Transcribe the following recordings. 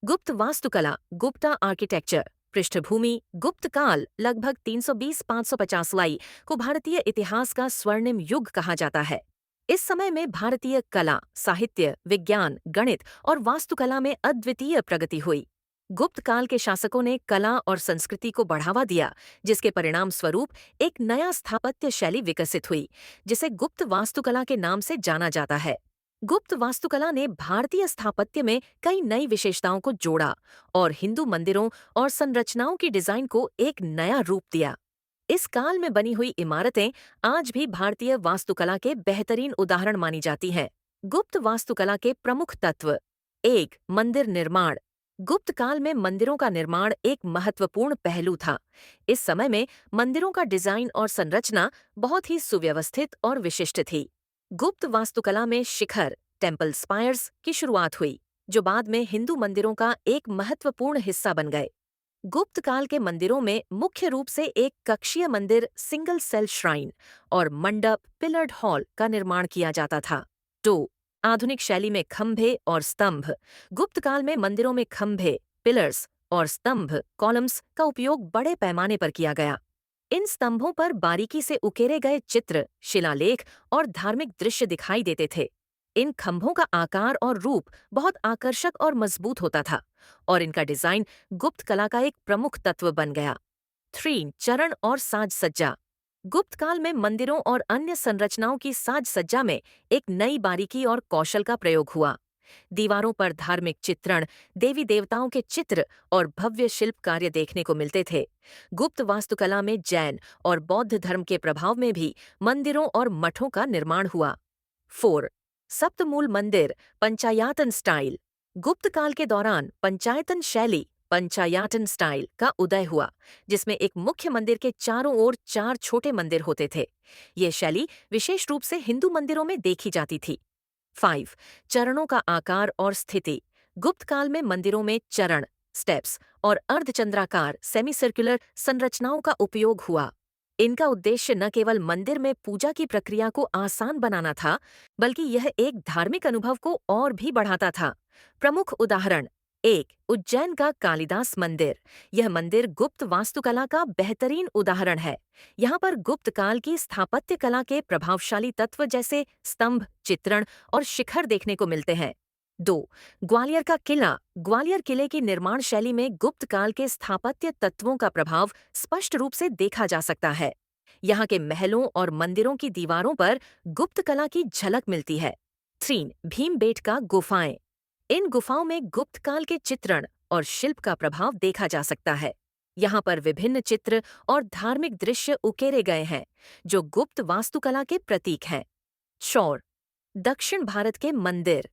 गुप्त वास्तुकला, गुप्ता आर्किटेक्चर, पृष्ठभूमि गुप्त काल लगभग 320-550 लाई को भारतीय इतिहास का स्वर्णिम युग कहा जाता है। इस समय में भारतीय कला, साहित्य, विज्ञान, गणित और वास्तुकला में अद्वितीय प्रगति हुई। गुप्त काल के शासकों ने कला और संस्कृति को बढ़ावा दिया, जिसके परिणाम स्वरूप एक नया स्थापत्य शैली विकसित हुई, जिसे गुप्त वास्तुकला के नाम से जाना जाता है। गुप्त वास्तुकला ने भारतीय स्थापत्य में कई नई विशेषताओं को जोड़ा और हिंदू मंदिरों और संरचनाओं की डिजाइन को एक नया रूप दिया। इस काल में बनी हुई इमारतें आज भी भारतीय वास्तुकला के बेहतरीन उदाहरण मानी जाती हैं। गुप्त वास्तुकला के प्रमुख तत्व। 1. मंदिर निर्माण। गुप्त काल में मंदिरों का निर्माण एक महत्वपूर्ण पहलू था। इस समय में मंदिरों का डिजाइन और संरचना बहुत ही सुव्यवस्थित और विशिष्ट थी। गुप्त वास्तुकला में शिखर, टेम्पल स्पायर्स की शुरुआत हुई, जो बाद में हिंदू मंदिरों का एक महत्वपूर्ण हिस्सा बन गए। गुप्त काल के मंदिरों में मुख्य रूप से एक कक्षीय मंदिर, सिंगल सेल श्राइन और मंडप, पिलर्ड हॉल का निर्माण किया जाता था। 2. आधुनिक शैली में खंभे और स्तंभ। गुप्त काल में मंदिरों में खंभे, पिलर्स और स्तंभ, कॉलम्स का उपयोग बड़े पैमाने पर किया गया। इन स्तंभों पर बारीकी से उकेरे गए चित्र, शिलालेख और धार्मिक दृश्य दिखाई देते थे। इन खंभों का आकार और रूप बहुत आकर्षक और मजबूत होता था और इनका डिजाइन गुप्त कला का एक प्रमुख तत्व बन गया। 3. चरण और साज सज्जा। गुप्त काल में मंदिरों और अन्य संरचनाओं की साज सज्जा में एक नई बारीकी और कौशल का प्रयोग हुआ। दीवारों पर धार्मिक चित्रण, देवी देवताओं के चित्र और भव्य शिल्प कार्य देखने को मिलते थे। गुप्त वास्तुकला में जैन और बौद्ध धर्म के प्रभाव में भी मंदिरों और मठों का निर्माण हुआ। 4. सप्तमूल मंदिर, पंचायतन स्टाइल। गुप्त काल के दौरान पंचायतन शैली, पंचायतन स्टाइल का उदय हुआ, जिसमें एक मुख्य मंदिर के चारों ओर 4 छोटे मंदिर होते थे। ये शैली विशेष रूप से हिंदू मंदिरों में देखी जाती थी। 5. चरणों का आकार और स्थिति। गुप्त काल में मंदिरों में चरण, स्टेप्स और अर्धचंद्राकार, सेमी सर्कुलर संरचनाओं का उपयोग हुआ। इनका उद्देश्य न केवल मंदिर में पूजा की प्रक्रिया को आसान बनाना था, बल्कि यह एक धार्मिक अनुभव को और भी बढ़ाता था। प्रमुख उदाहरण। 1. उज्जैन का कालिदास मंदिर। यह मंदिर गुप्त वास्तुकला का बेहतरीन उदाहरण है। यहाँ पर गुप्त काल की स्थापत्य कला के प्रभावशाली तत्व जैसे स्तंभ, चित्रण और शिखर देखने को मिलते हैं। 2. ग्वालियर का किला। ग्वालियर किले की निर्माण शैली में गुप्त काल के स्थापत्य तत्वों का प्रभाव स्पष्ट रूप से देखा जा सकता है। यहाँ के महलों और मंदिरों की दीवारों पर गुप्त कला की झलक मिलती है। 3. भीमबेटका गुफाएं। इन गुफाओं में गुप्त काल के चित्रण और शिल्प का प्रभाव देखा जा सकता है। यहाँ पर विभिन्न चित्र और धार्मिक दृश्य उकेरे गए हैं, जो गुप्त वास्तुकला के प्रतीक हैं। 4. दक्षिण भारत के मंदिर।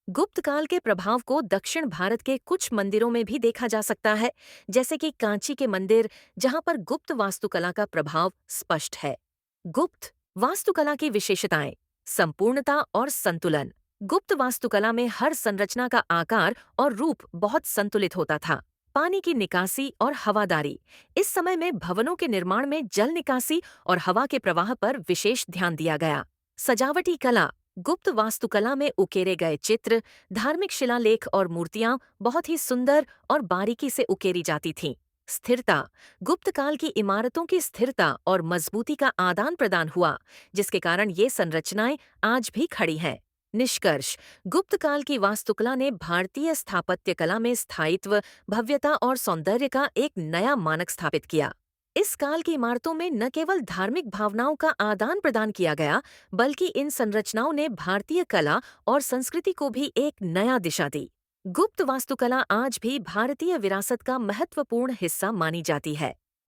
गुप्त काल के प्रभाव को दक्षिण भारत के कुछ मंदिरों में भी देखा जा सकता है, जैसे कि कांची के मंदिर, जहां पर गुप्त वास्तुकला का प्रभाव स्पष्ट है। गुप्त वास्तुकला की विशेषताएं। संपूर्णता और संतुलन। गुप्त वास्तुकला में हर संरचना का आकार और रूप बहुत संतुलित होता था। पानी की निकासी और हवादारी। इस समय में भवनों के निर्माण में जल निकासी और हवा के प्रवाह पर विशेष ध्यान दिया गया। सजावटी कला। गुप्त वास्तुकला में उकेरे गए चित्र, धार्मिक शिलालेख और मूर्तियां बहुत ही सुंदर और बारीकी से उकेरी जाती थीं। स्थिरता। गुप्त काल की इमारतों की स्थिरता और मजबूती का आदान प्रदान हुआ, जिसके कारण ये संरचनाएं आज भी खड़ी हैं। निष्कर्ष। गुप्त काल की वास्तुकला ने भारतीय स्थापत्य कला में स्थायित्व, भव्यता और सौंदर्य का एक नया मानक स्थापित किया। इस काल की इमारतों में न केवल धार्मिक भावनाओं का आदान प्रदान किया गया, बल्कि इन संरचनाओं ने भारतीय कला और संस्कृति को भी एक नया दिशा दी। गुप्त वास्तुकला आज भी भारतीय विरासत का महत्वपूर्ण हिस्सा मानी जाती है।